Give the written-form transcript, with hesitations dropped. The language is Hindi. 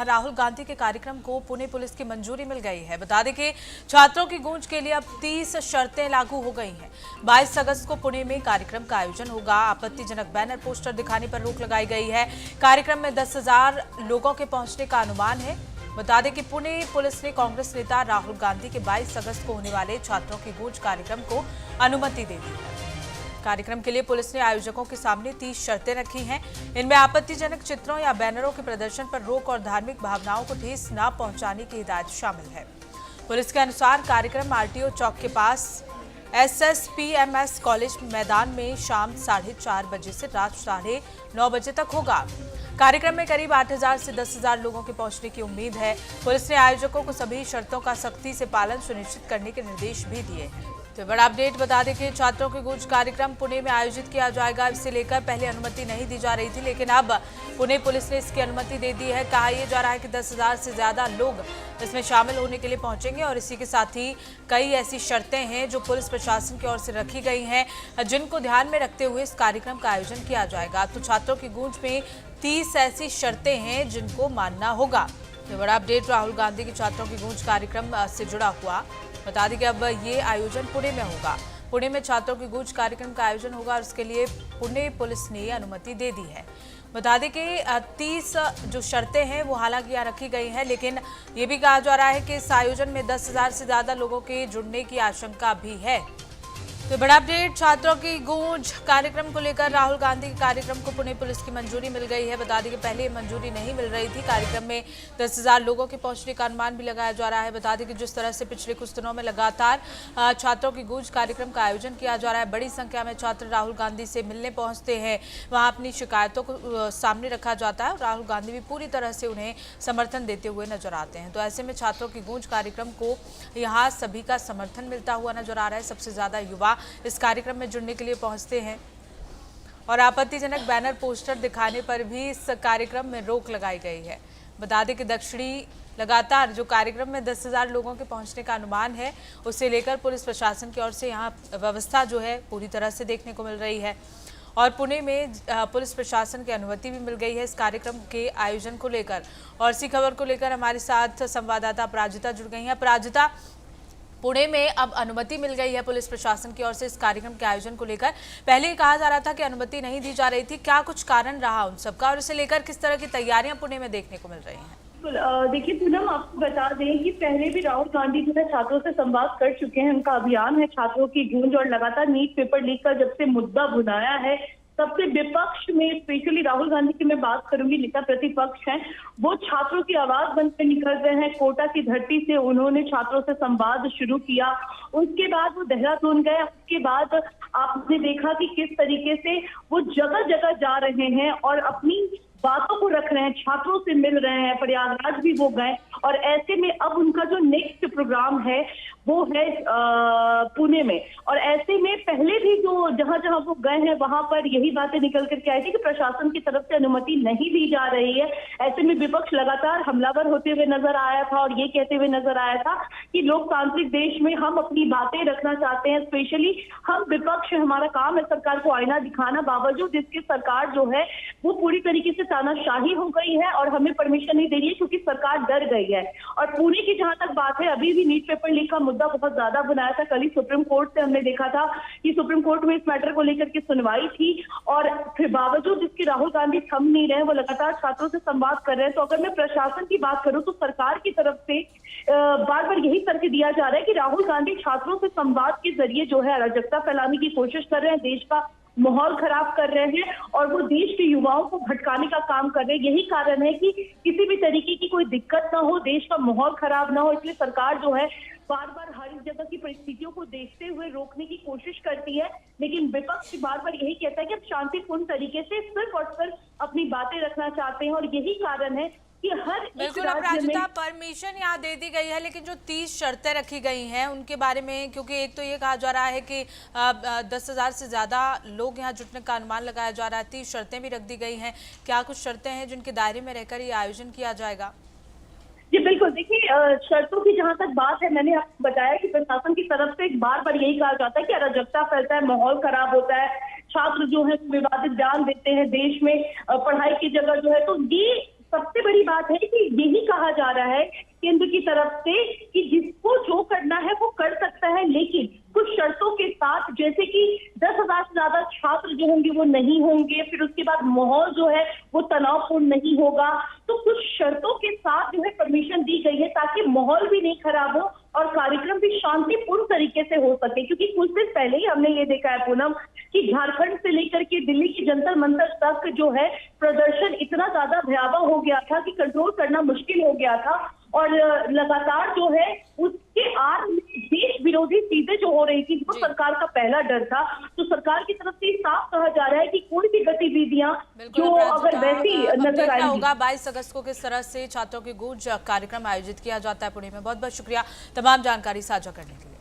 जहां राहुल गांधी के कार्यक्रम को पुणे पुलिस की मंजूरी मिल गई है। बता दें कि छात्रों की गूंज के लिए अब 30 शर्तें लागू हो गई हैं। 22 अगस्त को पुणे में कार्यक्रम का आयोजन होगा। आपत्तिजनक बैनर पोस्टर दिखाने पर रोक लगाई गई है। कार्यक्रम में 10,000 लोगों के पहुंचने का अनुमान है। बता दें कि पुणे पुलिस ने कांग्रेस नेता राहुल गांधी के 22 अगस्त को होने वाले छात्रों की गूंज कार्यक्रम को अनुमति दे दी है। कार्यक्रम के लिए पुलिस ने आयोजकों के सामने 30 शर्तें रखी हैं। इनमें आपत्तिजनक चित्रों या बैनरों के प्रदर्शन पर रोक और धार्मिक भावनाओं को ठेस न पहुंचाने की हिदायत शामिल है। पुलिस के अनुसार कार्यक्रम आरटीओ चौक के पास एसएसपीएमएस कॉलेज मैदान में शाम 4:30 बजे से रात 9:30 बजे तक होगा। कार्यक्रम में करीब 8,000 से 10,000 लोगों के पहुंचने की उम्मीद है। पुलिस ने आयोजकों को सभी शर्तों का सख्ती से पालन सुनिश्चित करने के निर्देश भी दिए हैं। तो बड़ा अपडेट बता दें कि छात्रों की गूंज कार्यक्रम पुणे में आयोजित किया जाएगा। इसे लेकर पहले अनुमति नहीं दी जा रही थी, लेकिन अब पुणे पुलिस ने इसकी अनुमति दे दी है। कहा यह जा रहा है कि 10,000 से ज्यादा लोग इसमें शामिल होने के लिए पहुंचेंगे और इसी के साथ ही कई ऐसी शर्तें हैं जो पुलिस प्रशासन की ओर से रखी गई हैं, जिनको ध्यान में रखते हुए इस कार्यक्रम का आयोजन किया जाएगा। तो छात्रों की गूंज में 30 ऐसी शर्तें हैं जिनको मानना होगा। तो बड़ा अपडेट राहुल गांधी के छात्रों की गूंज कार्यक्रम से जुड़ा हुआ। बता दें कि अब ये आयोजन पुणे में होगा। पुणे में छात्रों की गूंज कार्यक्रम का आयोजन होगा और इसके लिए पुणे पुलिस ने अनुमति दे दी है। बता दें कि 30 जो शर्तें हैं वो हालांकि यहाँ रखी गई हैं, लेकिन ये भी कहा जा रहा है कि इस आयोजन में 10,000 से ज्यादा लोगों के जुड़ने की आशंका भी है। तो बड़ा अपडेट छात्रों की गूंज कार्यक्रम को लेकर राहुल गांधी के कार्यक्रम को पुणे पुलिस की मंजूरी मिल गई है। बता दें कि पहले मंजूरी नहीं मिल रही थी। कार्यक्रम में 10,000 लोगों के पहुंचने का अनुमान भी लगाया जा रहा है। बता दें कि जिस तरह से पिछले कुछ दिनों में लगातार छात्रों की गूंज कार्यक्रम का आयोजन किया जा रहा है, बड़ी संख्या में छात्र राहुल गांधी से मिलने पहुंचते हैं, वहां अपनी शिकायतों को सामने रखा जाता है और राहुल गांधी भी पूरी तरह से उन्हें समर्थन देते हुए नजर आते हैं। तो ऐसे में छात्रों की गूंज कार्यक्रम को यहाँ सभी का समर्थन मिलता हुआ नजर आ रहा है। सबसे ज्यादा युवा इस कार्यक्रम में जुड़ने के लिए पहुंचते हैं और आपत्तिजनक बैनर पोस्टर दिखाने पर भी इस कार्यक्रम में रोक लगाई गई है। बता दें कि दक्षिणी लगातार जो कार्यक्रम में 10,000 लोगों के पहुंचने का अनुमान है, उसे लेकर पुलिस प्रशासन की ओर से यहाँ व्यवस्था जो है पूरी तरह से देखने को मिल रही है और पुणे में पुलिस प्रशासन की अनुमति भी मिल गई है इस कार्यक्रम के आयोजन को लेकर। और इसी खबर को लेकर हमारे साथ संवाददाता अपराजिता जुड़ गई हैं। अपराजिता, पुणे में अब अनुमति मिल गई है पुलिस प्रशासन की ओर से इस कार्यक्रम के आयोजन को लेकर। पहले कहा जा रहा था कि अनुमति नहीं दी जा रही थी, क्या कुछ कारण रहा उन सबका और इसे लेकर किस तरह की तैयारियां पुणे में देखने को मिल रही हैं? देखिए पूनम, आपको बता दें कि पहले भी राहुल गांधी जो है छात्रों से संवाद कर चुके हैं। उनका अभियान है छात्रों की गूंज और लगातार नीट पेपर लीक का जब से मुद्दा बुनाया है, तब से विपक्ष में स्पेशली राहुल गांधी की मैं बात करूंगी, नेता प्रतिपक्ष हैं, वो छात्रों की आवाज बनकर निकल रहे हैं। कोटा की धरती से उन्होंने छात्रों से संवाद शुरू किया, उसके बाद वो देहरादून गए। उसके बाद आपने देखा कि किस तरीके से वो जगह जगह जा रहे हैं और अपनी बातों को रख रहे हैं, छात्रों से मिल रहे हैं। प्रयागराज भी वो गए और ऐसे में अब उनका जो नेक्स्ट प्रोग्राम है वो है पुणे में। और ऐसे में पहले भी जो जहां जहां वो गए हैं वहां पर यही बातें निकल करके आई थी कि प्रशासन की तरफ से अनुमति नहीं दी जा रही है। ऐसे में विपक्ष लगातार हमलावर होते हुए नजर आया था और ये कहते हुए नजर आया था कि लोकतांत्रिक देश में हम अपनी बातें रखना चाहते हैं, स्पेशली हम विपक्ष, हमारा काम है सरकार को आईना दिखाना, बावजूद इसके सरकार जो है वो पूरी तरीके से तानाशाही हो गई है और हमें परमिशन नहीं दे रही है क्योंकि सरकार डर गई है। और पुणे की जहां तक बात है, अभी भी नीट पेपर लीक का मुद्दा बहुत ज्यादा बनाया था। कल ही सुप्रीम कोर्ट से हमने देखा था कि सुप्रीम कोर्ट में इस मैटर को लेकर के सुनवाई थी और फिर बावजूद इसके राहुल गांधी थम नहीं रहे, वो लगातार छात्रों से संवाद कर रहे हैं। तो अगर मैं प्रशासन की बात करूं तो सरकार की तरफ से बार बार यही तर्क दिया जा रहा है कि राहुल गांधी छात्रों से संवाद के जरिए जो है अराजकता फैलाने की कोशिश कर रहे हैं, देश का माहौल खराब कर रहे हैं और वो देश के युवाओं को भटकाने का काम कर रहे हैं। यही कारण है कि किसी भी तरीके की कोई दिक्कत ना हो, देश का माहौल खराब ना हो, इसलिए सरकार जो है बार बार हर जगह की परिस्थितियों को देखते हुए रोकने की कोशिश करती है। लेकिन विपक्ष बार बार यही कहता है कि अब शांतिपूर्ण तरीके से सिर्फ और सिर्फ अपनी बातें रखना चाहते हैं और यही कारण है कि हर बिल्कुल अपराजिता, परमिशन यहाँ दे दी गई है, लेकिन जो 30 शर्तें रखी गई हैं उनके बारे में, क्योंकि एक तो ये कहा जा रहा है कि 10,000 से ज्यादा लोग यहाँ जुटने का अनुमान लगाया जा रहा है, 30 शर्तें भी रख दी गई हैं। क्या कुछ शर्तें हैं जिनके दायरे में रहकर ये आयोजन किया जाएगा? जी बिल्कुल, देखिए शर्तों की जहां तक बात है, मैंने आपको बताया कि प्रशासन की तरफ से एक बार यही कहा जाता है कि अराजकता फैलता है, माहौल खराब होता है, छात्र जो है विवादित बयान देते हैं, देश में पढ़ाई की जगह जो है, तो ये सबसे बड़ी बात है कि यही कहा जा रहा है केंद्र की तरफ से कि जिसको जो करना है वो कर सकता है, लेकिन कुछ शर्तों के साथ, जैसे कि 10,000 से ज्यादा छात्र जो होंगे वो नहीं होंगे, फिर उसके बाद माहौल जो है वो तनावपूर्ण नहीं होगा। तो कुछ शर्तों के साथ जो है परमिशन दी गई है ताकि माहौल भी नहीं खराब हो और कार्यक्रम भी शांतिपूर्ण तरीके से हो सके। क्योंकि कुछ दिन पहले ही हमने ये देखा है पूनम कि झारखंड से लेकर के दिल्ली की जंतर मंतर तक जो है प्रदर्शन इतना ज्यादा भयावह हो गया था कि कंट्रोल करना मुश्किल हो गया था और लगातार जो है उसके आड़ में देश विरोधी चीजें जो हो रही थी वो सरकार का पहला डर था। तो सरकार की तरफ से साफ कहा जा रहा है कि कोई भी गतिविधियां जो अगर वैसी नजर आएगी होगा 22 अगस्त को किस तरह से छात्रों की गूंज कार्यक्रम आयोजित किया जाता है पुणे में। बहुत बहुत शुक्रिया तमाम जानकारी साझा करने के लिए।